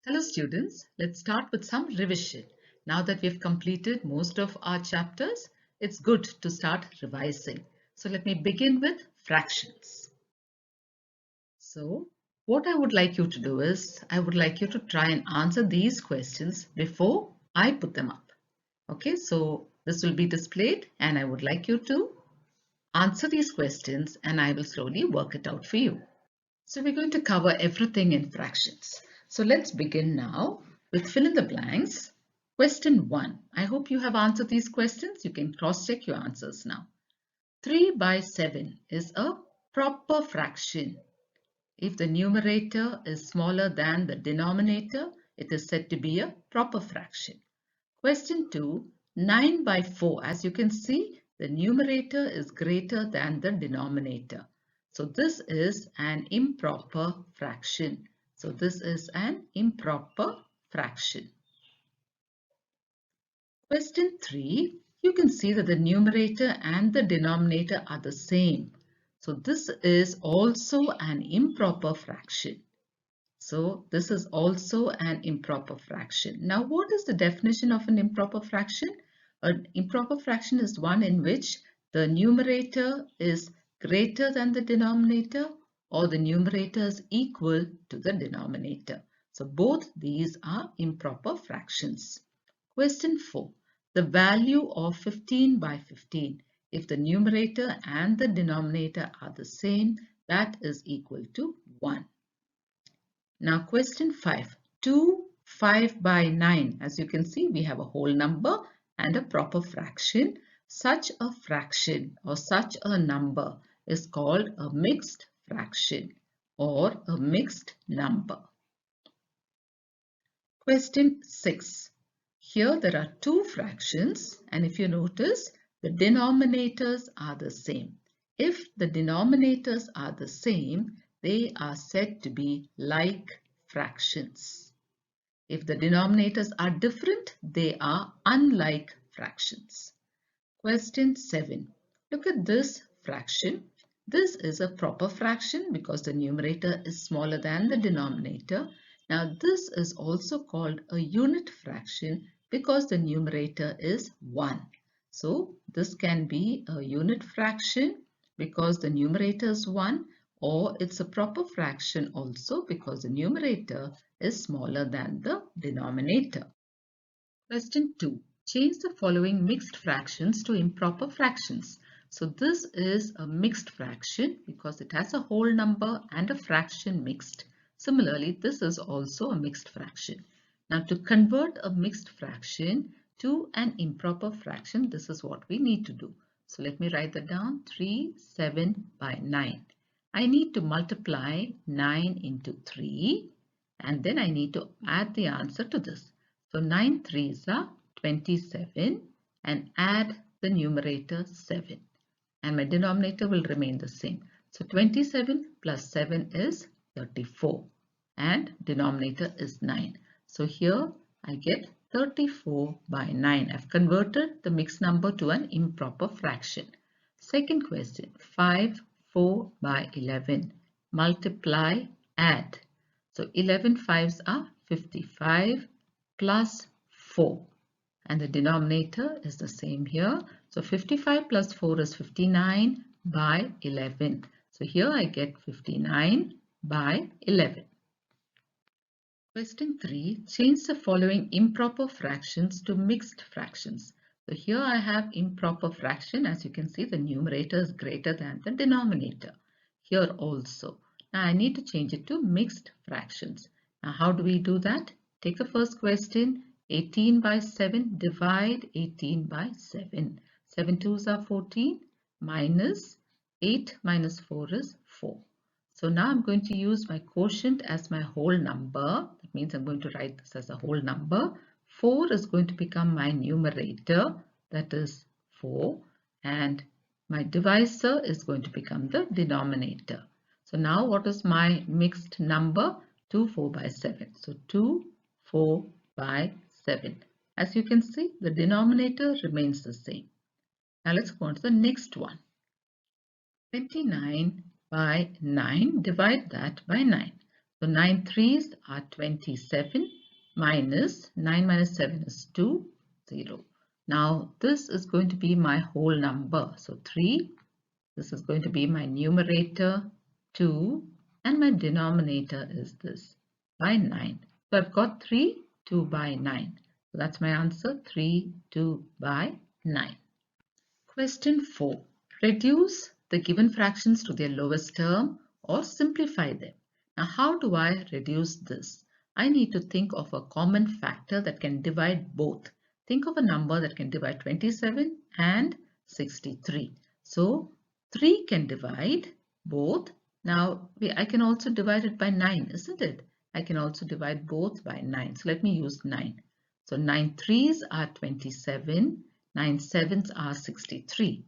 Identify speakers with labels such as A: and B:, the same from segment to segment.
A: Hello students, let's start with some revision. Now that we've completed most of our chapters, it's good to start revising. So let me begin with fractions. So what I would like you to do is, I would like you to try and answer these questions before I put them up. Okay, so this will be displayed and I would like you to answer these questions and I will slowly work it out for you. So we're going to cover everything in fractions. So let's begin now with fill in the blanks. Question 1. I hope you have answered these questions. You can cross-check your answers now. 3 by 7 is a proper fraction. If the numerator is smaller than the denominator, it is said to be a proper fraction. Question 2. 9 by 4. As you can see, the numerator is greater than the denominator. So this is an improper fraction. So this is an improper fraction. Question 3. You can see that the numerator and the denominator are the same. So this is also an improper fraction. So this is also an improper fraction. Now, what is the definition of an improper fraction? An improper fraction is one in which the numerator is greater than the denominator or the numerator is equal to the denominator. So both these are improper fractions. Question 4. The value of 15 by 15. If the numerator and the denominator are the same, that is equal to 1. Now question 5. 2, 5 by 9. As you can see, we have a whole number and a proper fraction. Such a fraction or such a number is called a mixed fraction or a mixed number. Question 6. Here there are two fractions and if you notice, the denominators are the same. If the denominators are the same, they are said to be like fractions. If the denominators are different, they are unlike fractions. Question 7. Look at this fraction. This is a proper fraction because the numerator is smaller than the denominator. Now this is also called a unit fraction because the numerator is 1. So this can be a unit fraction because the numerator is 1, or it's a proper fraction also because the numerator is smaller than the denominator. Question 2. Change the following mixed fractions to improper fractions. So this is a mixed fraction because it has a whole number and a fraction mixed. Similarly, this is also a mixed fraction. Now to convert a mixed fraction to an improper fraction, this is what we need to do. So let me write that down. 3, 7 by 9. I need to multiply 9 into 3 and then I need to add the answer to this. So 9 threes are 27 and add the numerator 7 and my denominator will remain the same. So 27 plus 7 is 34 and denominator is 9. So here I get 34 by 9. I've converted the mixed number to an improper fraction. Second question, 5, 4 by 11. Multiply, add. So 11 fives are 55 plus 4 and the denominator is the same here. So 55 plus 4 is 59 by 11. So here I get 59 by 11. Question 3. Change the following improper fractions to mixed fractions. So here I have improper fraction. As you can see, the numerator is greater than the denominator. Here also. Now I need to change it to mixed fractions. Now how do we do that? Take the first question. 18 by 7, divide 18 by 7. 7 twos are 14 minus 8 minus 4 is 4. So now I'm going to use my quotient as my whole number. That means I'm going to write this as a whole number. 4 is going to become my numerator, that is 4, and my divisor is going to become the denominator. So now what is my mixed number? 2, 4 by 7. So 2, 4 by 7. As you can see, the denominator remains the same. Now let's go on to the next one. 29 by 9, divide that by 9. So 9 threes are 27 minus 9 minus 7 is 2, 0. Now this is going to be my whole number. So 3, this is going to be my numerator 2 and my denominator is this by 9. So I've got 3, 2 by 9. So that's my answer 3, 2 by 9. Question 4. Reduce the given fractions to their lowest term or simplify them. Now how do I reduce this? I need to think of a common factor that can divide both. Think of a number that can divide 27 and 63. So 3 can divide both. Now I can also divide it by 9, isn't it? I can also divide both by 9. So let me use 9. So 9 threes are 27. 9 sevens are 63.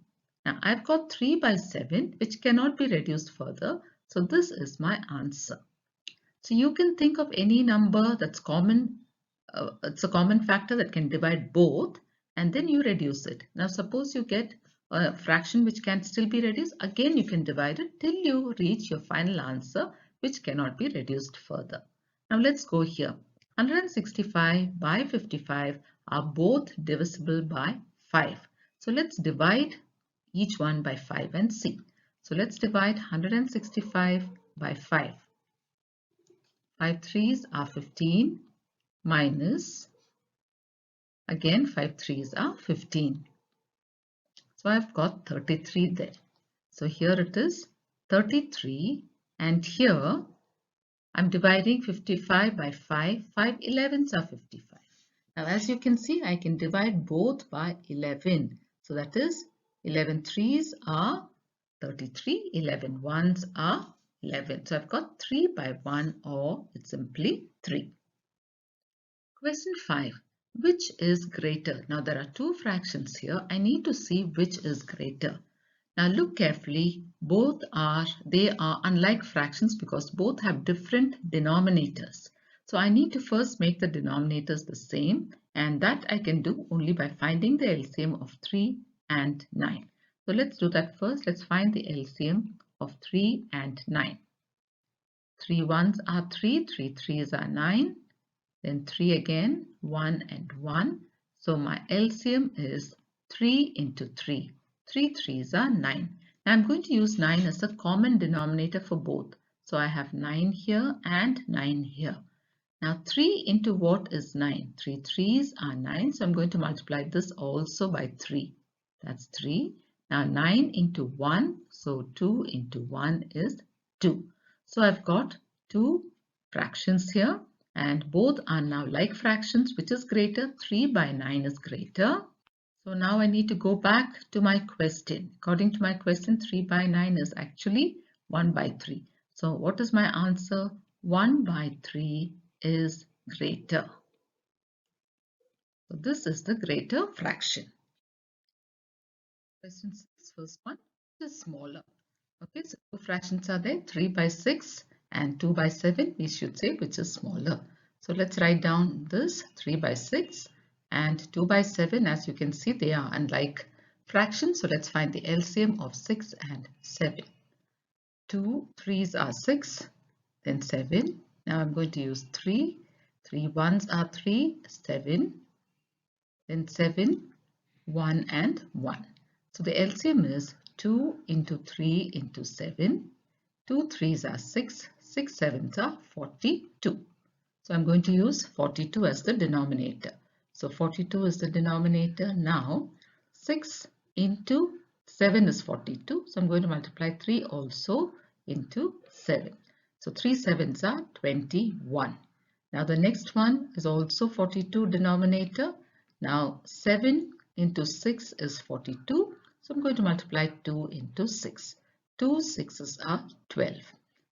A: Now I've got 3 by 7 which cannot be reduced further. So this is my answer. So you can think of any number that's common. It's a common factor that can divide both and then you reduce it. Now suppose you get a fraction which can still be reduced. Again you can divide it till you reach your final answer which cannot be reduced further. Now let's go here. 165 by 55 are both divisible by 5. So let's divide each one by 5 and see. So let's divide 165 by 5. 5 threes are 15 minus, again 5 threes are 15. So I've got 33 there. So here it is 33 and here I'm dividing 55 by 5. 5 11s are 55. Now as you can see, I can divide both by 11. So that is 11 threes are 33, 11 ones are 11. So I've got 3 by 1 or it's simply 3. Question 5. Which is greater? Now there are two fractions here. I need to see which is greater. Now look carefully. They are unlike fractions because both have different denominators. So I need to first make the denominators the same and that I can do only by finding the LCM of 3 and 9. So let's do that first. Let's find the LCM of 3 and 9. 3 ones are 3, 3 threes are 9, then 3 again, 1 and 1. So my LCM is 3 into 3. 3 threes are 9. Now I'm going to use 9 as a common denominator for both. So I have 9 here and 9 here. Now 3 into what is 9? 3 threes are 9. So I'm going to multiply this also by 3. That's 3. Now 9 into 1. So 2 into 1 is 2. So I've got two fractions here and both are now like fractions. Which is greater? 3 by 9 is greater. So now I need to go back to my question. According to my question, 3 by 9 is actually 1 by 3. So what is my answer? 1 by 3 is greater. So this is the greater fraction. Question 6, first one is smaller. Okay, so two fractions are there, 3 by 6 and 2 by 7. We should say which is smaller. So let's write down this 3 by 6 and 2 by 7. As you can see, they are unlike fractions. So let's find the LCM of 6 and 7. 2 threes are 6, then 7. Now I'm going to use 3. 3 ones are 3, 7, then 7, 1 and 1. So the LCM is 2 into 3 into 7. 2 threes are 6, 6 sevens are 42. So I'm going to use 42 as the denominator. So 42 is the denominator. Now 6 into 7 is 42. So I'm going to multiply 3 also into 7. So 3 sevens are 21. Now the next one is also 42 denominator. Now 7 into 6 is 42. So I'm going to multiply 2 into 6. 2 6s are 12.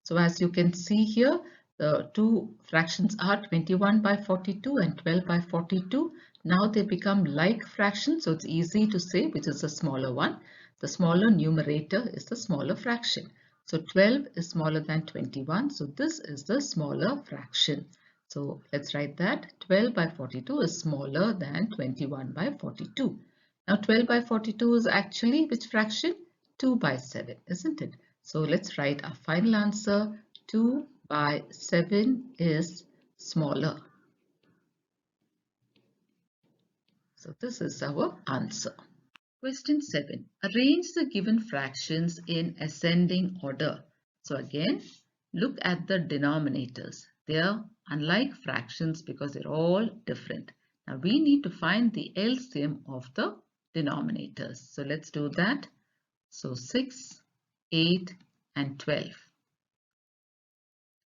A: So as you can see here, the two fractions are 21 by 42 and 12 by 42. Now they become like fractions, so it's easy to say which is the smaller one. The smaller numerator is the smaller fraction. So 12 is smaller than 21, so this is the smaller fraction. So let's write that 12 by 42 is smaller than 21 by 42. Now 12 by 42 is actually which fraction? 2 by 7, isn't it? So let's write our final answer 2 by 7 is smaller. So this is our answer. Question 7. Arrange the given fractions in ascending order. So again, look at the denominators. They are unlike fractions because they're all different. Now we need to find the LCM of the denominators. So let's do that. So 6, 8 and 12.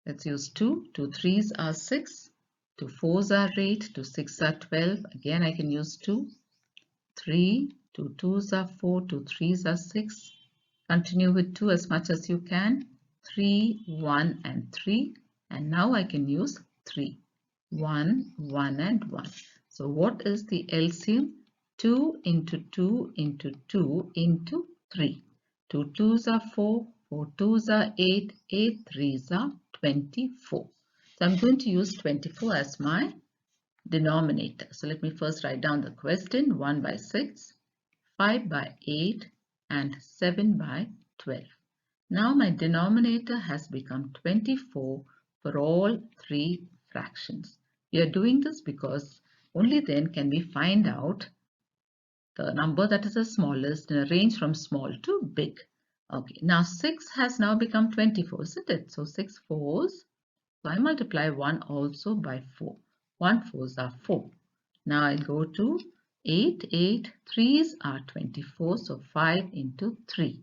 A: Let's use 2. 2 3s are 6. 2 4s are 8. 2 6 are 12. Again I can use 2. 3, 2 2s are 4, 2 3s are 6. Continue with 2 as much as you can. 3, 1 and 3. And now I can use 3. 1, 1 and 1. So what is the LCM? 2 into 2 into 2 into 3. 2 2s are 4, 4 2s are 8, 8 3s are 24. So I'm going to use 24 as my denominator. So let me first write down the question. 1 by 6, 5 by 8 and 7 by 12. Now my denominator has become 24 for all three fractions. We are doing this because only then can we find out the number that is the smallest in a range from small to big. Okay, now 6 has now become 24, isn't it? So 6 fours. So I multiply 1 also by 4. 1 fours are 4. Now I go to 8, 8, 3s are 24. So 5 into 3.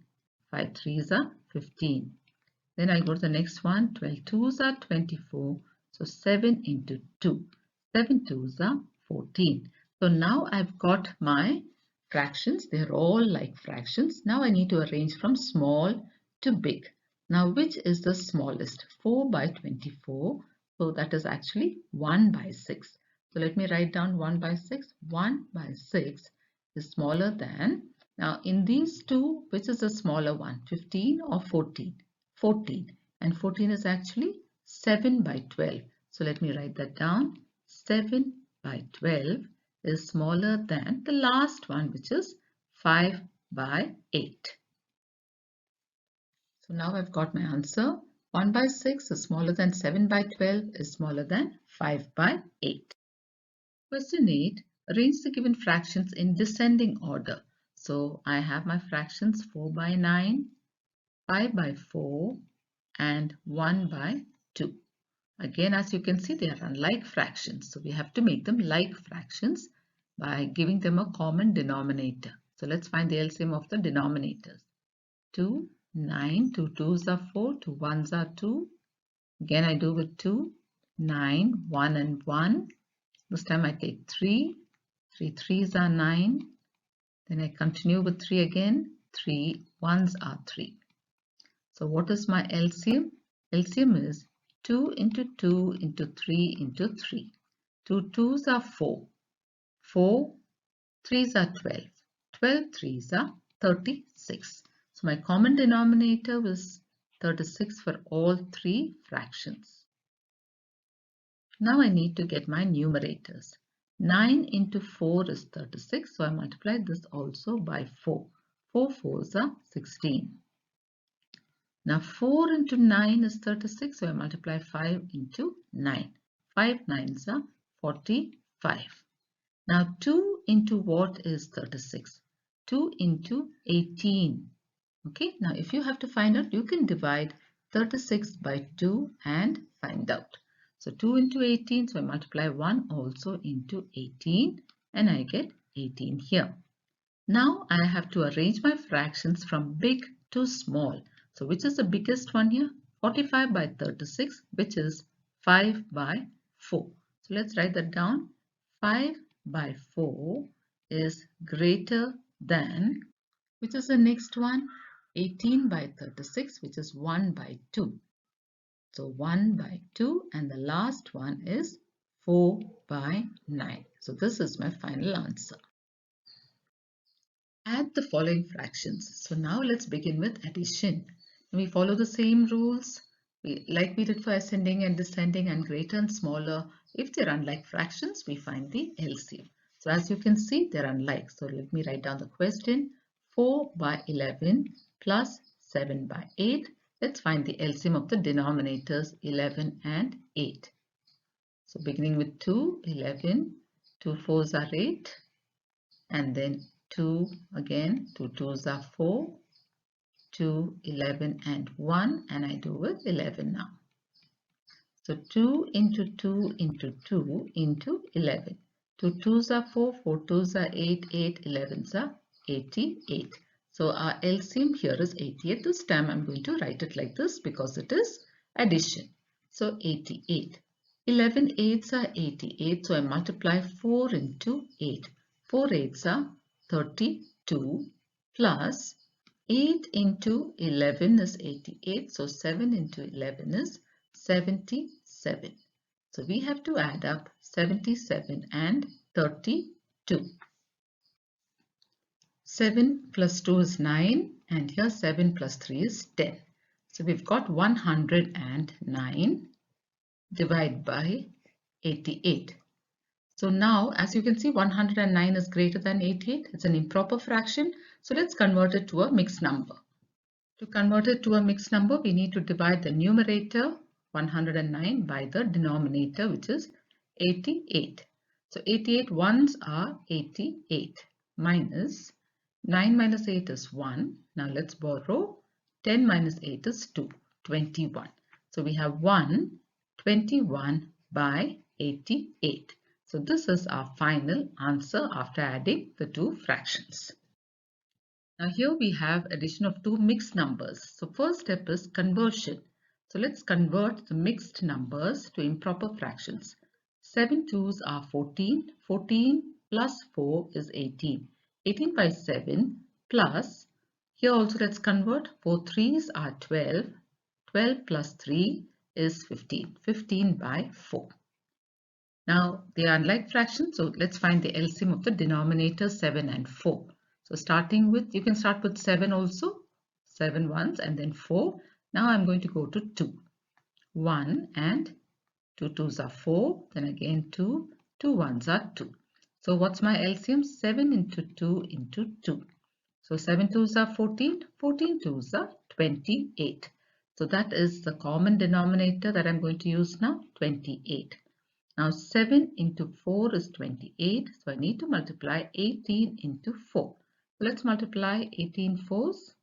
A: 5 3s are 15. Then I go to the next one. 12 2s are 24. So 7 into 2. 7 2s are 14. So now I've got my fractions. They're all like fractions. Now I need to arrange from small to big. Now which is the smallest? 4 by 24. So that is actually 1 by 6. So let me write down 1 by 6. 1 by 6 is smaller than, now in these two, which is the smaller one? 15 or 14? 14. And 14 is actually 7 by 12. So let me write that down. 7 by 12 is smaller than the last one, which is 5 by 8. So now I've got my answer. 1 by 6 is smaller than 7 by 12 is smaller than 5 by 8. Question 8. Arrange the given fractions in descending order. So I have my fractions 4 by 9, 5 by 4 and 1 by 2. Again, as you can see, they are unlike fractions. So we have to make them like fractions by giving them a common denominator. So let's find the LCM of the denominators. 2, 9, 2 2s are 4, 2 1s are 2. Again, I do with 2, 9, 1 and 1. This time I take 3, 3 3s are 9. Then I continue with 3 again, 3 1s are 3. So what is my LCM? LCM is 2 into 2 into 3 into 3. 2 2s are 4. 4 3s are 12. 12 3s are 36. So my common denominator was 36 for all three fractions. Now I need to get my numerators. 9 into 4 is 36. So I multiply this also by 4. 4 4s are 16. Now 4 into 9 is 36. So I multiply 5 into 9. 5 9s are 45. Now 2 into what is 36? 2 into 18. Okay, now if you have to find out, you can divide 36 by 2 and find out. So 2 into 18, so I multiply 1 also into 18 and I get 18 here. Now I have to arrange my fractions from big to small. So which is the biggest one here? 45 by 36, which is 5 by 4. So let's write that down. 5 by 4 is greater than, which is the next one? 18 by 36, which is 1 by 2. So 1 by 2 and the last one is 4 by 9. So this is my final answer. Add the following fractions. So now let's begin with addition. We follow the same rules like we did for ascending and descending and greater and smaller. If they're unlike fractions, we find the LCM. So as you can see, they're unlike. So let me write down the question. 4 by 11 plus 7 by 8 Let's find the LCM of the denominators 11 and 8. So beginning with 2, 11, 2 4s are 8, and then 2 again, 2 2s are 4, 2, 11 and 1, and I do with 11 now. So 2 into 2 into 2 into 11. 2 2s are 4, 4 2s are 8, 8 11s are 88. So our LCM here is 88. This time I'm going to write it like this because it is addition. So 88. 11 8s are 88. So I multiply 4 into 8. 4 8s are 32 plus 8 into 11 is 88. So 7 into 11 is 77. So we have to add up 77 and 32. 7 plus 2 is 9, and here 7 plus 3 is 10. So we've got 109 divided by 88. So now, as you can see, 109 is greater than 88. It's an improper fraction. So let's convert it to a mixed number. To convert it to a mixed number, we need to divide the numerator 109 by the denominator, which is 88. So 88 ones are 88 minus 9 minus 8 is 1. Now let's borrow 10 minus 8 is 2, 21. So we have 121 by 88. So this is our final answer after adding the two fractions. Now here we have addition of two mixed numbers. So first step is conversion. So let's convert the mixed numbers to improper fractions. 7 2s are 14. 14 plus 4 is 18. 18 by 7 plus, here also let's convert, 4 3s are 12. 12 plus 3 is 15. 15 by 4. Now they are unlike fractions, so let's find the LCM of the denominator 7 and 4. So starting with, you can start with 7 also, 7 ones and then 4. Now I'm going to go to 2. 1 and 2 2s are 4, then again 2, 2 1s are 2. So what's my LCM? 7 into 2 into 2. So 7 2s are 14, 14 2s are 28. So that is the common denominator that I'm going to use now, 28. Now 7 into 4 is 28, so I need to multiply 18 into 4. So let's multiply 18 4s.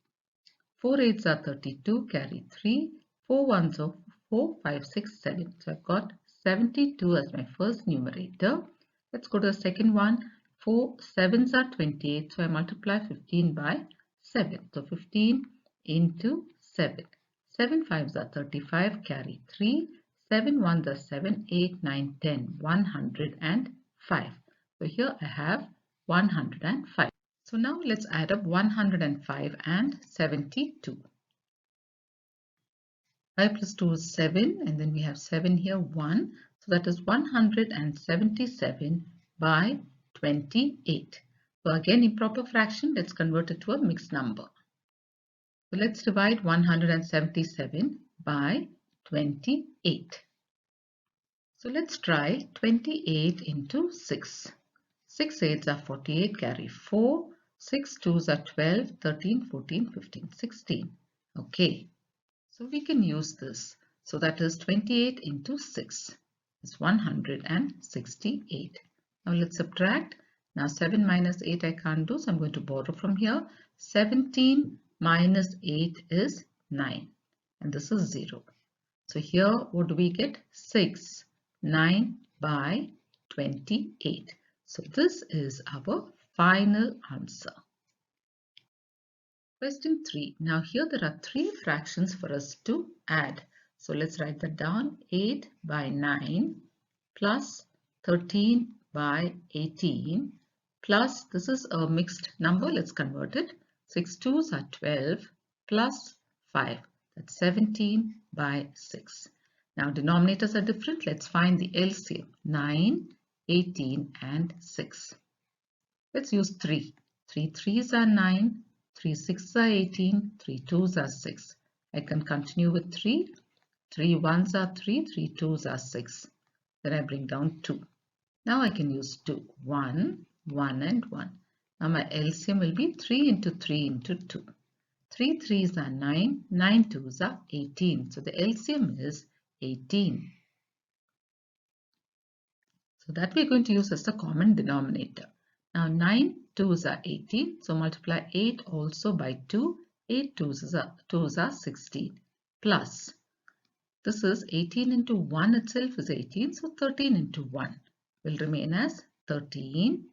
A: 4 8s are 32, carry 3. 4 1s are 4, 5, 6, 7. So I've got 72 as my first numerator. Let's go to the second one. 4 7s are 28, so I multiply 15 by 7. So 15 into 7. 7 5s are 35, carry 3. 7 1s are 7, 8, 9, 10, 105. So here I have 105. So now let's add up 105 and 72. 5 plus 2 is 7, and then we have 7 here, 1. So that is 177 by 28. So again, improper fraction, let's convert it to a mixed number. So let's divide 177 by 28. So let's try 28 into 6. 6 8s are 48, carry 4. 6 2s are 12, 13, 14, 15, 16. Okay, so we can use this. So that is 28 into 6 is 168. Now let's subtract. Now 7 minus 8 I can't do, so I'm going to borrow from here. 17 minus 8 is 9, and this is 0. So here what do we get? 6. 9 by 28. So this is our final answer. Question 3. Now here there are three fractions for us to add. So let's write that down. 8 by 9 plus 13 by 18 plus, this is a mixed number. Let's convert it. 6 2s are 12 plus 5. That's 17 by 6. Now denominators are different. Let's find the LCM. 9, 18 and 6. Let's use 3. 3 3s are 9, 3 6s are 18, 3 2s are 6. I can continue with 3. 3 1s are 3, 3 2s are 6. Then I bring down 2. Now I can use 2. 1, 1 and 1. Now my LCM will be 3 into 3 into 2. 3 3s are 9, 9 2s are 18. So the LCM is 18. So that we're going to use as the common denominator. Now 9 2s are 18. So multiply 8 also by 2. 8 2s are 16. Plus, this is 18 into 1 itself is 18. So 13 into 1 will remain as 13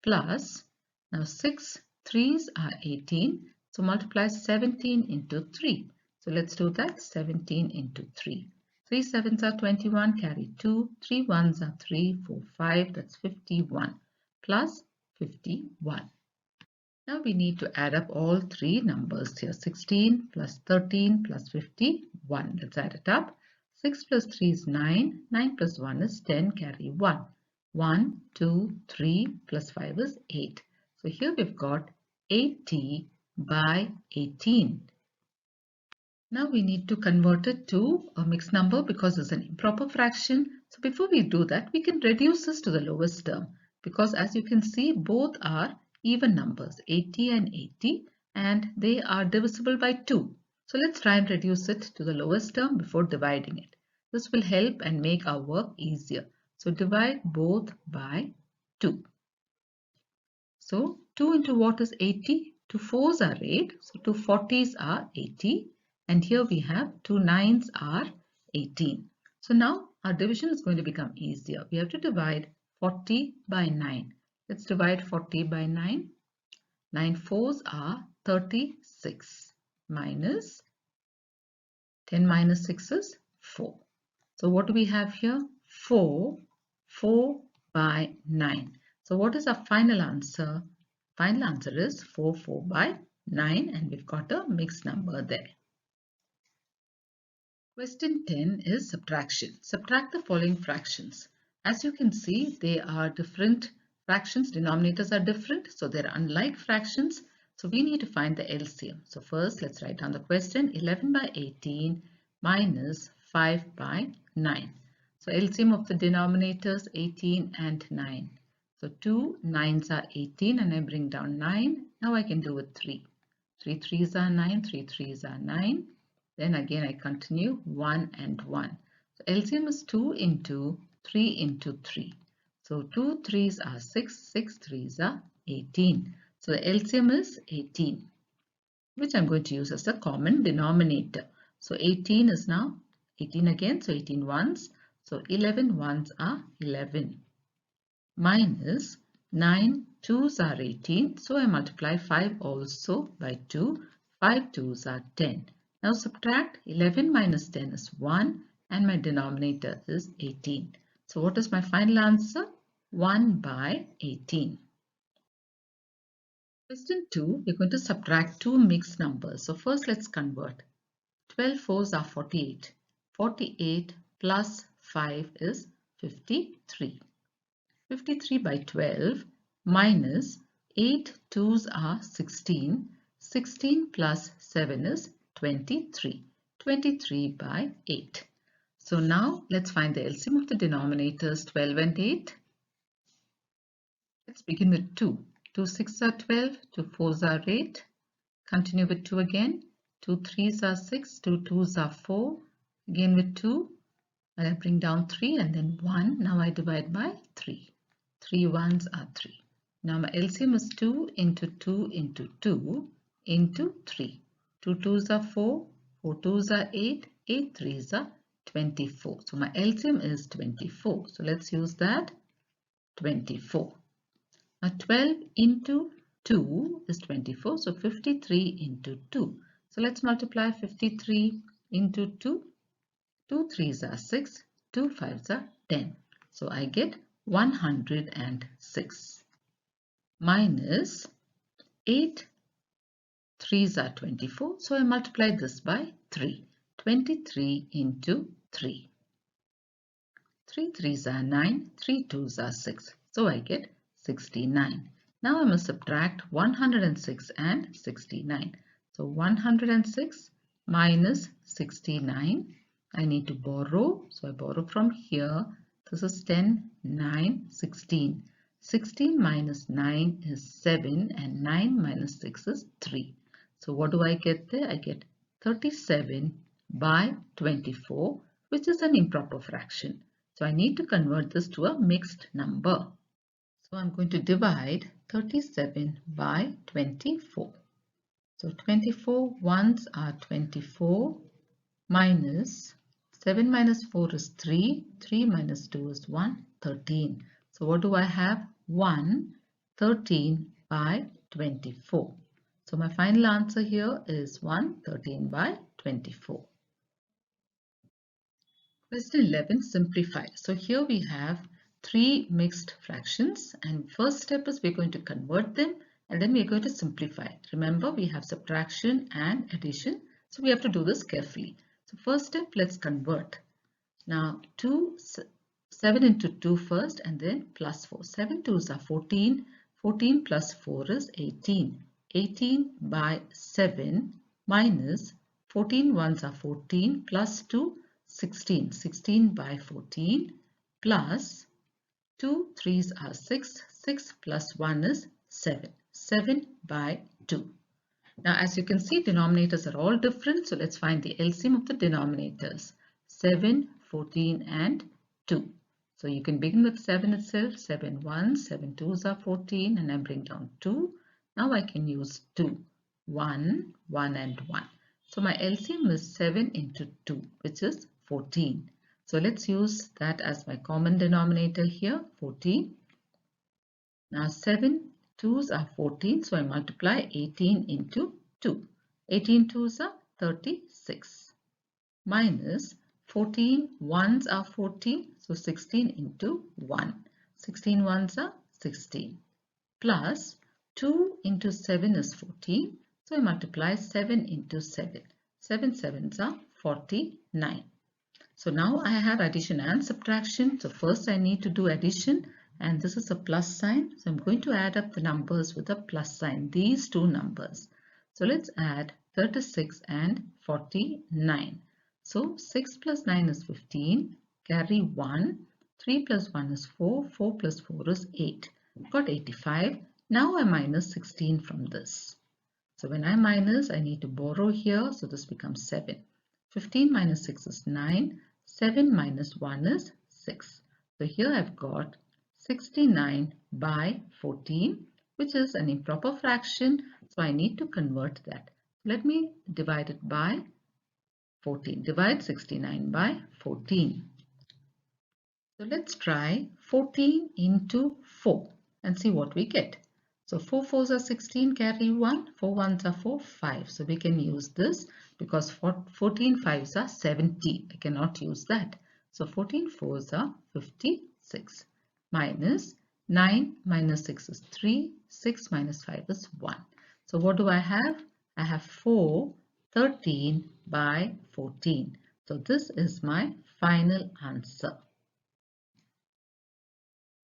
A: plus, now 6 3s are 18. So multiply 17 into 3. So let's do that. 17 into 3. 3 7s are 21, carry 2. 3 1s are 3, 4, 5, that's 51 plus 51. Now we need to add up all three numbers here. 16 plus 13 plus 51. Let's add it up. 6 plus 3 is 9. 9 plus 1 is 10. Carry 1. 1, 2, 3 plus 5 is 8. So here we've got 80 by 18. Now we need to convert it to a mixed number because it's an improper fraction. So before we do that, we can reduce this to the lowest term because as you can see, both are even numbers, 80 and 80, and they are divisible by 2. So let's try and reduce it to the lowest term before dividing it. This will help and make our work easier. So divide both by 2. So 2 into what is 80? 2 4s are 8. So 2 40s are 80. And here we have 2 9s are 18. So now our division is going to become easier. We have to divide 40 by 9. Let's divide 40 by 9. 9 4s are 36 minus 10 minus 6 is 4. So what do we have here? 4 by 9. So what is our final answer? Final answer is 4 by 9 and we've got a mixed number there. Question 10 is subtraction. Subtract the following fractions. As you can see, they are different fractions. Denominators are different, so they're unlike fractions. So we need to find the LCM. So first, let's write down the question. 11 by 18 minus 5 by 9. So LCM of the denominators 18 and 9. So 2 9s are 18 and I bring down 9. Now I can do with 3. 3 3s are 9, 3 3s are 9. Then again I continue 1 and 1. So LCM is 2 into 3 into 3. So 2 3s are 6, 6 3s are 18. So the LCM is 18, which I'm going to use as the common denominator. So 18 is now 18 again, so 18 ones. So 11 ones are 11 minus 9 2s are 18. So I multiply 5 also by 2. 5 2s are 10. Now subtract 11 minus 10 is 1 and my denominator is 18. So what is my final answer? 1 by 18. Question 2, we're going to subtract two mixed numbers. So first let's convert. 12 4s are 48. 48 plus 5 is 53. 53 by 12 minus 8 2s are 16. 16 plus 7 is 23. 23 by 8. So now let's find the LCM of the denominators 12 and 8. Let's begin with 2. 2 6s are 12. 2 4s are 8. Continue with 2 again. 2 3s are 6. 2 2s are 4. Again with 2. And I bring down 3 and then 1. Now I divide by 3. 3 1s are 3. Now my LCM is 2 into 2 into 2 into 3. 2 2s are 4. 4 2s are 8. 8 3s are 24. So my LCM is 24. So let's use that. 24. Now 12 into 2 is 24. So 53 into 2. So let's multiply 53 into 2. 2 3s are 6. 2 5s are 10. So I get 106 minus 8 3s are 24. So I multiply this by 3. 23 into 3. 3 3s are 9. 3 2s are 6. So I get 69. Now I must subtract 106 and 69. So 106 minus 69. I need to borrow. So I borrow from here. This is 10, 9, 16. 16 minus 9 is 7 and 9 minus 6 is 3. So what do I get there? I get 37 by 24, which is an improper fraction. So I need to convert this to a mixed number. So I'm going to divide 37 by 24. So 24 ones are 24 minus 7 minus 4 is 3, 3 minus 2 is 1, 13. So what do I have? 1, 13 by 24. So my final answer here is 1, 13 by 24. Question 11, simplify. So here we have three mixed fractions, and first step is we're going to convert them and then we're going to simplify. Remember, we have subtraction and addition, so we have to do this carefully. So first step, let's convert. Now 7 into 2 first and then plus 4. 7 2s are 14. 14 plus 4 is 18. 18 by 7 minus 14 ones are 14 plus 2, 16. 16 by 14 plus 2 3s are 6. 6 plus 1 is 7. 7 by 2. Now as you can see, denominators are all different. So let's find the LCM of the denominators. 7, 14 and 2. So you can begin with 7 itself. 7 1s, 7 2s are 14 and I bring down 2. Now I can use 2. 1, 1 and 1. So my LCM is 7 into 2, which is 14. So let's use that as my common denominator here, 14. Now 7 2s are 14, so I multiply 18 into 2. 18 2s are 36 minus 14 1s are 14, so 16 into 1. 16 1s are 16 plus 2 into 7 is 14, so I multiply 7 into 7. 7 7s are 49. So now I have addition and subtraction. So first I need to do addition, and this is a plus sign. So I'm going to add up the numbers with a plus sign, these two numbers. So let's add 36 and 49. So 6 plus 9 is 15, carry 1, 3 plus 1 is 4, 4 plus 4 is 8. Got 85. Now I minus 16 from this. So when I minus, I need to borrow here, so this becomes 7. 15 minus 6 is 9. 7 minus 1 is 6. So here I've got 69 by 14, which is an improper fraction. So I need to convert that. Let me divide it by 14. Divide 69 by 14. So let's try 14 into 4 and see what we get. So 4 4s are 16, carry 1, 4 1s are 4, 5. So we can use this because 14 5s are 70. I cannot use that. So 14 4s are 56 minus 9 minus 6 is 3, 6 minus 5 is 1. So what do I have? I have 4, 13 by 14. So this is my final answer.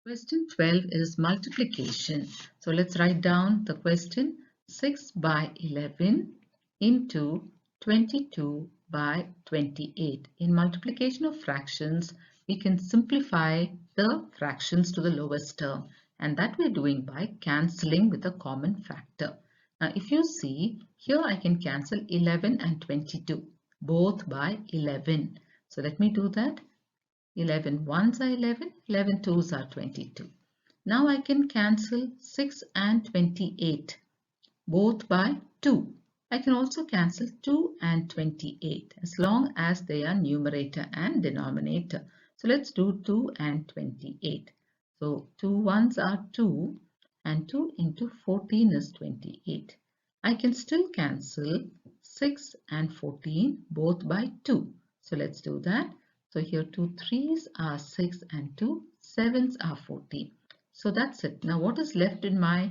A: Question 12 is multiplication. So let's write down the question. 6 by 11 into 22 by 28. In multiplication of fractions, we can simplify the fractions to the lowest term, and that we're doing by cancelling with a common factor. Now if you see, here I can cancel 11 and 22, both by 11. So let me do that. 11 ones are 11, 11 twos are 22. Now I can cancel 6 and 28, both by 2. I can also cancel 2 and 28 as long as they are numerator and denominator. So let's do 2 and 28. So 2 ones are 2 and 2 into 14 is 28. I can still cancel 6 and 14 both by 2. So let's do that. So here 2 3s are 6 and 2 7s are 14. So that's it. Now what is left in my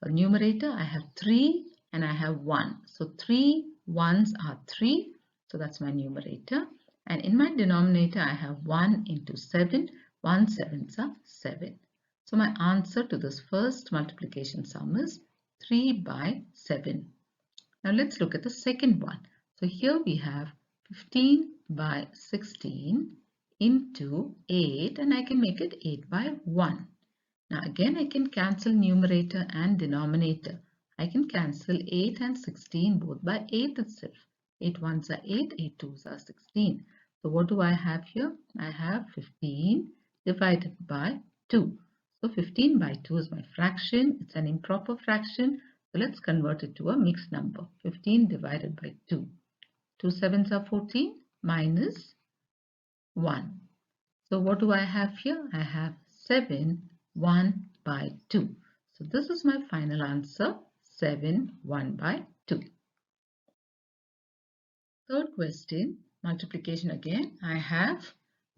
A: numerator? I have 3 and I have 1. So 3 1s are 3. So that's my numerator. And in my denominator I have 1 into 7. 1 7s are 7. So my answer to this first multiplication sum is 3 by 7. Now let's look at the second one. So here we have 15 by 16 into 8, and I can make it 8 by 1. Now again I can cancel numerator and denominator. I can cancel 8 and 16 both by 8 itself. 8 ones are 8, 8 twos are 16. So what do I have here? I have 15 divided by 2. So 15 by 2 is my fraction. It's an improper fraction. So let's convert it to a mixed number. 15 divided by 2. 2 sevens are 14 minus 1. So what do I have here? I have 7, 1 by 2. So this is my final answer, 7, 1 by 2. Third question, multiplication again. I have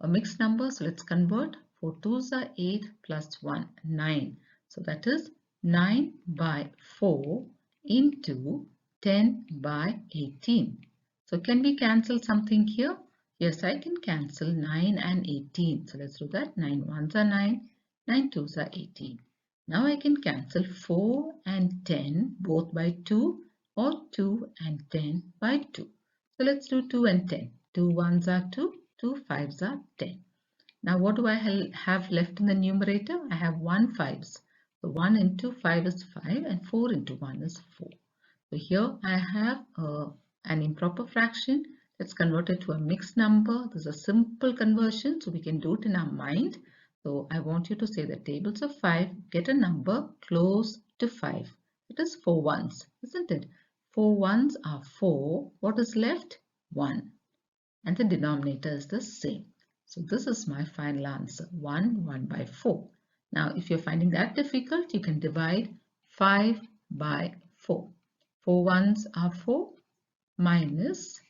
A: a mixed number, so let's convert. 4 twos are 8 plus 1, 9. So that is 9 by 4 into 10 by 18. So can we cancel something here? Yes, I can cancel 9 and 18. So let's do that. 9 ones are 9, 9 twos are 18. Now I can cancel 4 and 10 both by 2 or 2 and 10 by 2. So let's do 2 and 10. 2 ones are 2, 2 fives are 10. Now what do I have left in the numerator? I have 1 fives. So 1 into 5 is 5 and 4 into 1 is 4. So here I have an improper fraction. Let's convert it to a mixed number. This is a simple conversion, so we can do it in our mind. So I want you to say the tables of 5, get a number close to 5. It is 4 ones, isn't it? 4 ones are 4. What is left? 1. And the denominator is the same. So this is my final answer, 1, 1 by 4. Now if you're finding that difficult, you can divide 5 by 4. 4 ones are 4 minus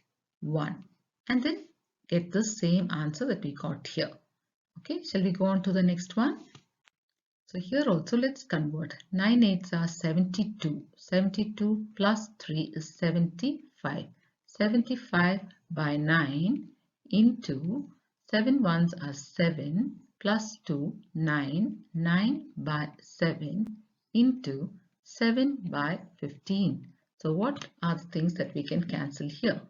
A: 1. And then get the same answer that we got here. Okay, shall we go on to the next one? So here also let's convert. 9 eights are 72. 72 plus 3 is 75. 75 by 9 into 7 ones are 7 plus 2, 9. 9 by 7 into 7 by 15. So what are the things that we can cancel here?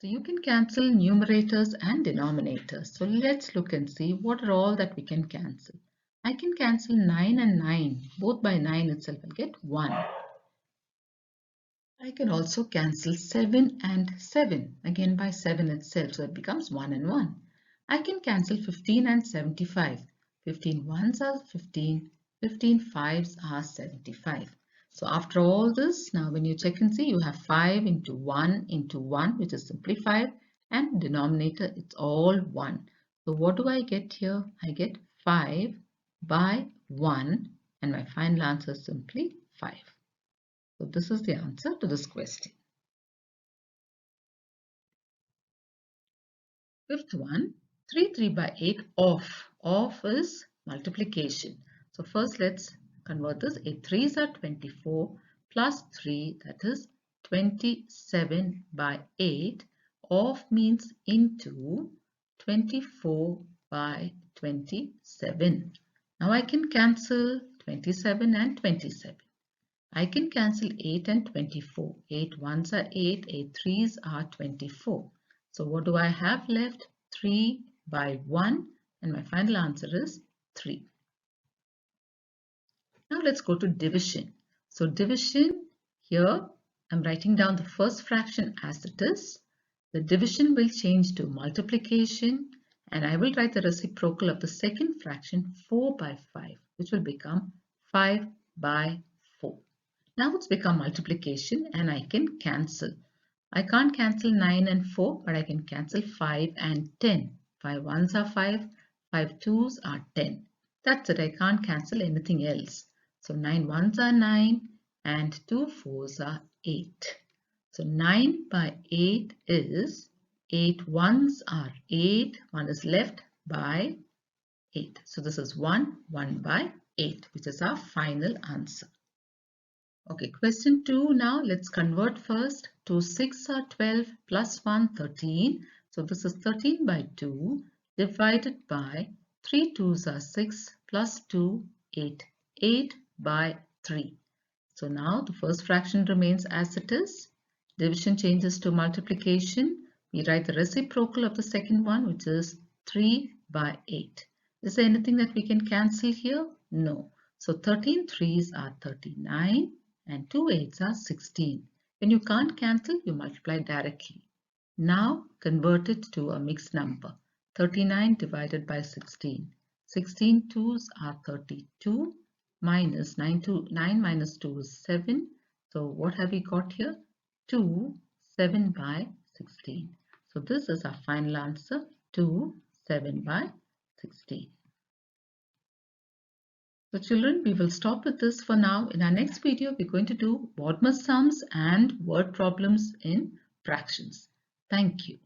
A: So you can cancel numerators and denominators. So let's look and see what are all that we can cancel. I can cancel 9 and 9. Both by 9 itself I'll get 1. I can also cancel 7 and 7. Again by 7 itself. So it becomes 1 and 1. I can cancel 15 and 75. 15 ones are 15. 15 fives are 75. So after all this, now when you check and see, you have 5 into 1, which is simplified, and denominator, it's all 1. So what do I get here? I get 5 by 1, and my final answer is simply 5. So this is the answer to this question. Fifth one, 3 by 8 off. Off is multiplication. So first let's convert this. 8 threes are 24 plus 3, that is 27 by 8. Off means into 24 by 27. Now I can cancel 27 and 27. I can cancel 8 and 24. 8 ones are 8, 8 threes are 24. So what do I have left? 3 by 1, and my final answer is 3. Now let's go to division. So division, here I'm writing down the first fraction as it is. The division will change to multiplication, and I will write the reciprocal of the second fraction 4 by 5, which will become 5 by 4. Now it's become multiplication and I can cancel. I can't cancel 9 and 4, but I can cancel 5 and 10. 5 ones are 5, 5 twos are 10. That's it, I can't cancel anything else. So 9 ones are 9 and 2 fours are 8. So 9 by 8 is 8 ones are 8. 1 is left by 8. So this is 1 by 8, which is our final answer. Okay, question 2 now. Let's convert first. 2 6 are 12 plus 1 13. So this is 13 by 2 divided by 3 twos are 6 plus 2 8. 8 by 3. So now the first fraction remains as it is. Division changes to multiplication. We write the reciprocal of the second one, which is 3 by 8. Is there anything that we can cancel here? No. So 13 threes are 39. and 2 8s are 16. When you can't cancel, you multiply directly. Now convert it to a mixed number. 39 divided by 16. 16 2s are 32 minus 9 minus 2 is 7. So what have we got here? 2 7 by 16. So this is our final answer, 2 7 by 16. So children, we will stop with this for now. In our next video, we're going to do BODMAS sums and word problems in fractions. Thank you.